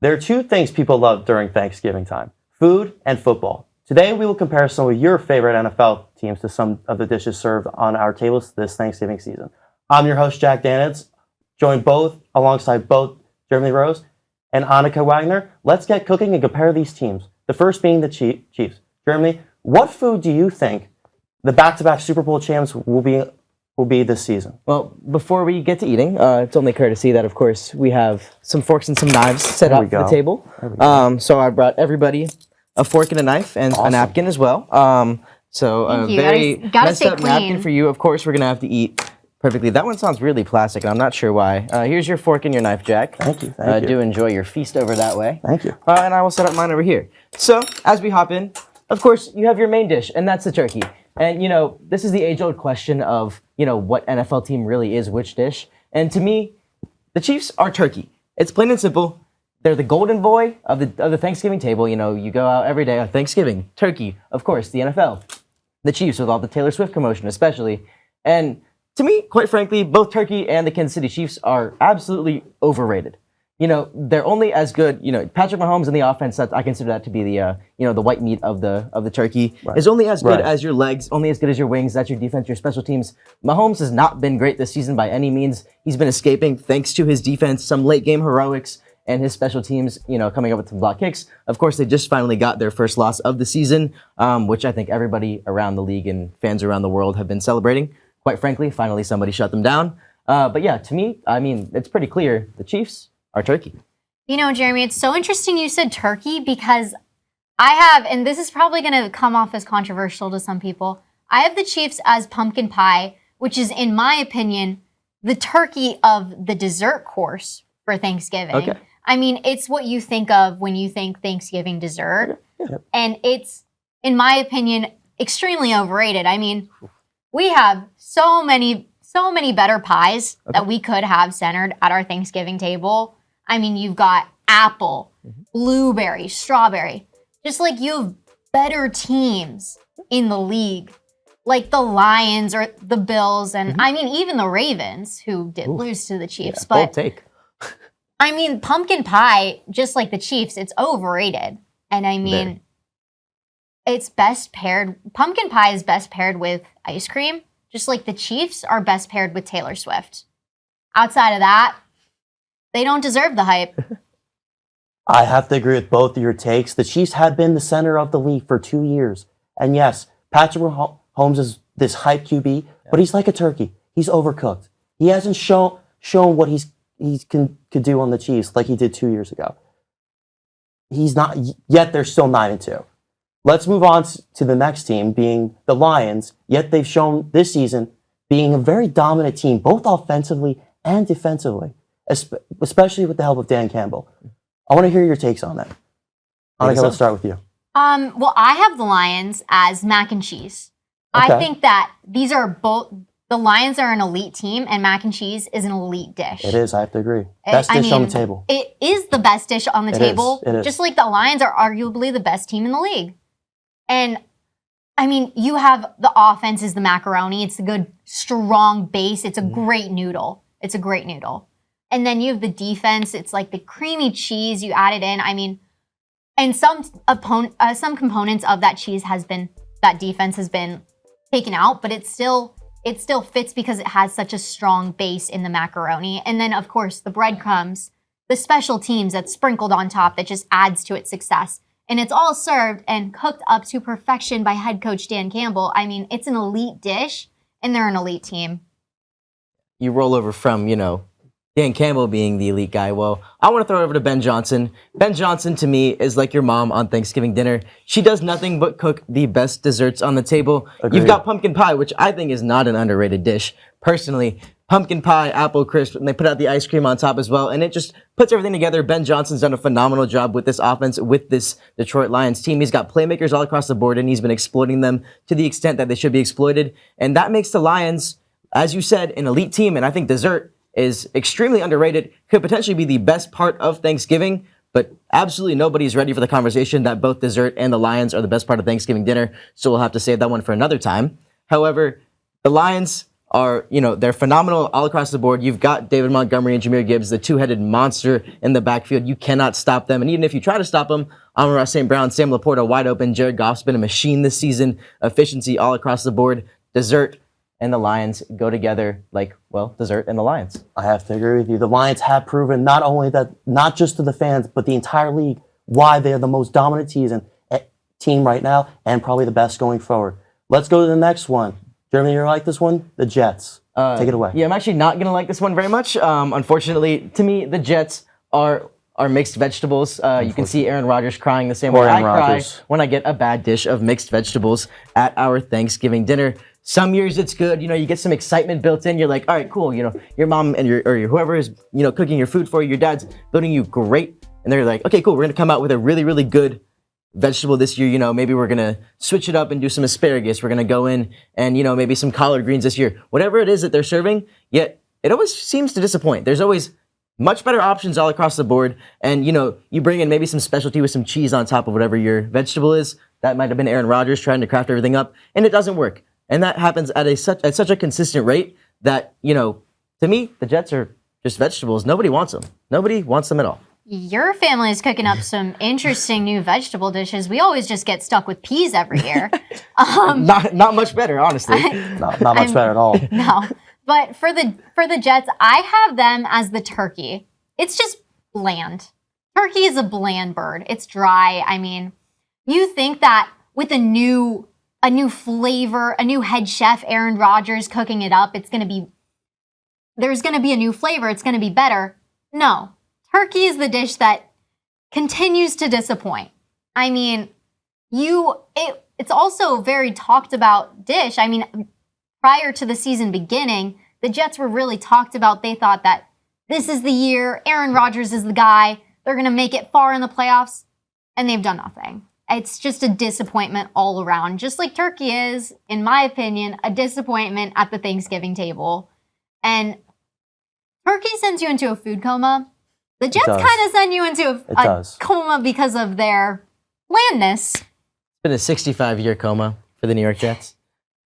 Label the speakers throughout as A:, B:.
A: There are two things people love during Thanksgiving time: food and football. Today, we will compare some of your favorite NFL teams to some of the dishes served on our tables this Thanksgiving season. I'm your host, Jack Danetz, joined alongside both Jeremy Rose and Anneke Wagner. Let's get cooking and compare these teams. The first being the Chiefs. Jeremy, what food do you think the back-to-back Super Bowl champs will be this season?
B: Well, before we get to eating, it's only courtesy that, of course, we have some forks and some knives set up for the table. So I brought everybody a fork and a knife and a napkin as well. So a very messed up napkin for you. Of course, we're going to have to eat perfectly. That one sounds really plastic, and I'm not sure why. Here's your fork and your knife, Jack.
A: Thank you. Thank you.
B: Do enjoy your feast over that way.
A: Thank you.
B: And I will set up mine over here. So as we hop in, of course, you have your main dish, and that's the turkey. And, this is the age-old question of, what NFL team really is which dish. And to me, the Chiefs are turkey. It's plain and simple. They're the golden boy of the Thanksgiving table. You go out every day on Thanksgiving. Turkey, of course, the NFL. The Chiefs with all the Taylor Swift commotion especially. And to me, quite frankly, both turkey and the Kansas City Chiefs are absolutely overrated. They're only as good. Patrick Mahomes in the offense, I consider that to be the the white meat of the turkey. Right. Is only as good as your legs, only as good as your wings. That's your defense, your special teams. Mahomes has not been great this season by any means. He's been escaping thanks to his defense, some late game heroics, and his special teams, coming up with some block kicks. Of course, they just finally got their first loss of the season, which I think everybody around the league and fans around the world have been celebrating. Quite frankly, finally somebody shut them down. But yeah, to me, it's pretty clear the Chiefs are turkey.
C: Jeremy, it's so interesting you said turkey because I have, and this is probably going to come off as controversial to some people, I have the Chiefs as pumpkin pie, which is, in my opinion, the turkey of the dessert course for Thanksgiving.
B: Okay.
C: It's what you think of when you think Thanksgiving dessert.
A: Yeah.
C: And it's, in my opinion, extremely overrated. We have so many better pies that we could have centered at our Thanksgiving table. You've got apple, blueberry, strawberry. Just like you have better teams in the league, like the Lions or the Bills, and even the Ravens, who did lose to the Chiefs.
B: Yeah, bold take.
C: Pumpkin pie, just like the Chiefs, it's overrated. And it's best paired, pumpkin pie is best paired with ice cream, just like the Chiefs are best paired with Taylor Swift. Outside of that, they don't deserve the hype.
A: I have to agree with both of your takes. The Chiefs have been the center of the league for 2 years. And yes, Patrick Mahomes is this hype QB, but he's like a turkey. He's overcooked. He hasn't shown what could do on the Chiefs like he did 2 years ago. He's not, yet they're still 9-2. Let's move on to the next team, being the Lions. Yet they've shown this season being a very dominant team, both offensively and defensively, especially with the help of Dan Campbell. I want to hear your takes on that. Anneke, let's start with you.
C: Well, I have the Lions as mac and cheese. Okay. I think that these are both, the Lions are an elite team and mac and cheese is an elite dish.
A: It is, I have to agree. Best dish on the table.
C: It is the best dish on the table.
A: It is.
C: Just like the Lions are arguably the best team in the league. And you have the offense is the macaroni. It's a good, strong base. It's a great noodle. And then you have the defense. It's like the creamy cheese you added in. And some components of that defense has been taken out, but it still fits because it has such a strong base in the macaroni. And then, of course, the breadcrumbs, the special teams that's sprinkled on top that just adds to its success. And it's all served and cooked up to perfection by head coach Dan Campbell. It's an elite dish, and they're an elite team.
B: You roll over from, Dan Campbell being the elite guy. Well, I want to throw it over to Ben Johnson. Ben Johnson, to me, is like your mom on Thanksgiving dinner. She does nothing but cook the best desserts on the table.
A: Agreed.
B: You've got pumpkin pie, which I think is not an underrated dish. Personally, pumpkin pie, apple crisp, and they put out the ice cream on top as well, and it just puts everything together. Ben Johnson's done a phenomenal job with this offense, with this Detroit Lions team. He's got playmakers all across the board, and he's been exploiting them to the extent that they should be exploited. And that makes the Lions, as you said, an elite team, and I think dessert is extremely underrated, could potentially be the best part of Thanksgiving, but absolutely nobody's ready for the conversation that both dessert and the Lions are the best part of Thanksgiving dinner, so we'll have to save that one for another time. However, the Lions are, they're phenomenal all across the board. You've got David Montgomery and Jahmyr Gibbs, the two-headed monster in the backfield. You cannot stop them. And even if you try to stop them, Amon-Ra St. Brown, Sam Laporta wide open. Jared Goff's been a machine this season. Efficiency all across the board. Dessert and the Lions go together like, well, dessert and the Lions.
A: I have to agree with you. The Lions have proven not only that, not just to the fans, but the entire league, why they're the most dominant team right now and probably the best going forward. Let's go to the next one. Jeremy, you like this one? The Jets. Take it away.
B: Yeah, I'm actually not going to like this one very much. Unfortunately, to me, the Jets are mixed vegetables. You can see Aaron Rodgers crying the same way I cry when I get a bad dish of mixed vegetables at our Thanksgiving dinner. Some years it's good. You get some excitement built in. You're like, all right, cool. Your mom and your whoever is, cooking your food for you, your dad's building you great. And they're like, okay, cool. We're going to come out with a really, really good vegetable this year. Maybe we're going to switch it up and do some asparagus. We're going to go in and, maybe some collard greens this year. Whatever it is that they're serving, yet it always seems to disappoint. There's always much better options all across the board. And, you bring in maybe some specialty with some cheese on top of whatever your vegetable is. That might have been Aaron Rodgers trying to craft everything up, and it doesn't work. And that happens at such a consistent rate that, to me, the Jets are just vegetables. Nobody wants them. Nobody wants them at all.
C: Your family is cooking up some interesting new vegetable dishes. We always just get stuck with peas every year.
B: Not much better, honestly.
A: Not much better at all.
C: No, but for the Jets, I have them as the turkey. It's just bland. Turkey is a bland bird. It's dry. I mean, you think that with a new flavor, a new head chef, Aaron Rodgers cooking it up, there's going to be a new flavor. It's going to be better. No. Turkey is the dish that continues to disappoint. I mean, it's also a very talked about dish. I mean, prior to the season beginning, the Jets were really talked about. They thought that this is the year, Aaron Rodgers is the guy, they're going to make it far in the playoffs, and they've done nothing. It's just a disappointment all around, just like turkey is, in my opinion, a disappointment at the Thanksgiving table. And turkey sends you into a food coma. The Jets kind of send you into a coma because of their blandness.
B: It's been a 65-year coma for the New York Jets.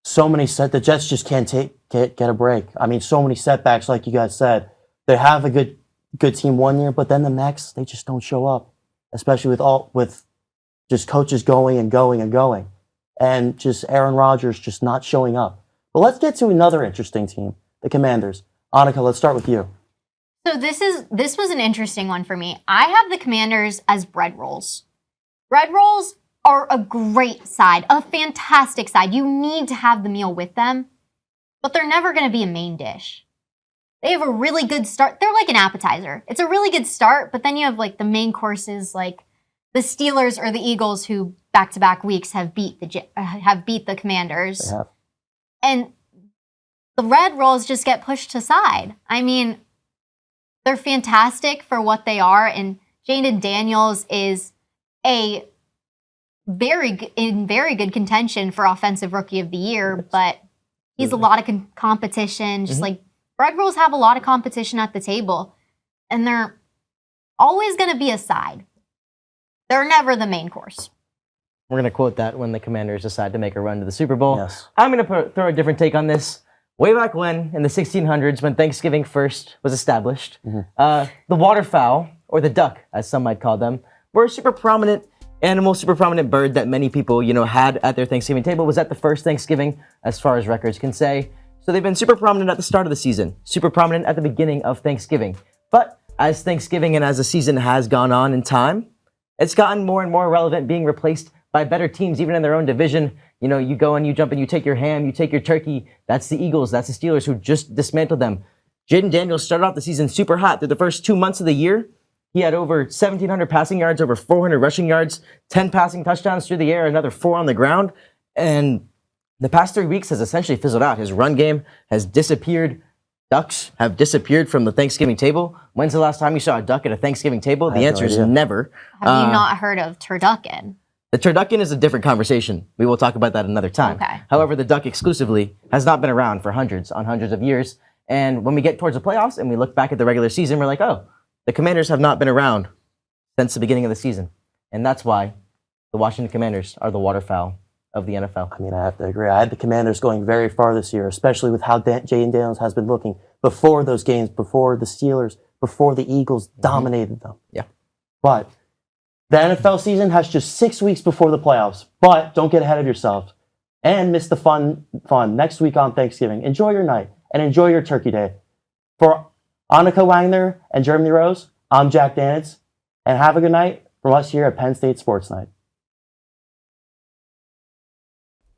A: The Jets just can't get a break. I mean, so many setbacks, like you guys said. They have a good team one year, but then the next, they just don't show up. Especially with just coaches going and going and going. And just Aaron Rodgers just not showing up. But let's get to another interesting team, the Commanders. Anneke, let's start with you.
C: So this was an interesting one for me. I have the Commanders as bread rolls. Bread rolls are a great side, a fantastic side. You need to have the meal with them, but they're never going to be a main dish. They have a really good start. They're like an appetizer. It's a really good start, but then you have like the main courses, like the Steelers or the Eagles, who back-to-back weeks have beat the Commanders.
A: They have.
C: And the bread rolls just get pushed aside. I mean, they're fantastic for what they are, and Jaden Daniels is in very good contention for Offensive Rookie of the Year, but he's a lot of competition. Just like bread rolls have a lot of competition at the table, and they're always going to be a side. They're never the main course.
B: We're going to quote that when the Commanders decide to make a run to the Super Bowl.
A: Yes.
B: I'm going to throw a different take on this. Way back when, in the 1600s, when Thanksgiving first was established, the waterfowl, or the duck, as some might call them, were a super prominent animal, super prominent bird that many people, had at their Thanksgiving table. Was at the first Thanksgiving, as far as records can say. So they've been super prominent at the start of the season, super prominent at the beginning of Thanksgiving. But as Thanksgiving and as the season has gone on in time, it's gotten more and more relevant, being replaced by better teams, even in their own division. You go and you jump and you take your ham, you take your turkey. That's the Eagles, that's the Steelers, who just dismantled them. Jaden Daniels started off the season super hot. Through the first 2 months of the year, he had over 1,700 passing yards, over 400 rushing yards, 10 passing touchdowns through the air, another 4 on the ground. And the past 3 weeks has essentially fizzled out. His run game has disappeared. Ducks have disappeared from the Thanksgiving table. When's the last time you saw a duck at a Thanksgiving table? The answer is never.
C: Have you not heard of turducken?
B: The turducken is a different conversation. We will talk about that another time.
C: Okay.
B: However, the duck exclusively has not been around for hundreds of years. And when we get towards the playoffs and we look back at the regular season, we're like, oh, the Commanders have not been around since the beginning of the season. And that's why the Washington Commanders are the waterfowl of the NFL.
A: I mean, I have to agree. I had the Commanders going very far this year, especially with how Jay Daniels has been looking before those games, before the Steelers, before the Eagles dominated them.
B: Yeah.
A: But the NFL season has just 6 weeks before the playoffs. But don't get ahead of yourself and miss the fun next week on Thanksgiving. Enjoy your night and enjoy your Turkey Day. For Anneke Wagner and Germany Rose, I'm Jack Danetz, and have a good night from us here at Penn State Sports Night.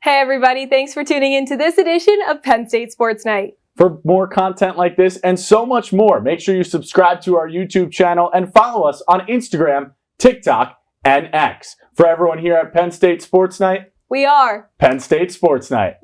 D: Hey everybody, thanks for tuning in to this edition of Penn State Sports Night.
E: For more content like this and so much more, make sure you subscribe to our YouTube channel and follow us on Instagram, TikTok, and X. For everyone here at Penn State Sports Night,
D: We are
E: Penn State Sports Night.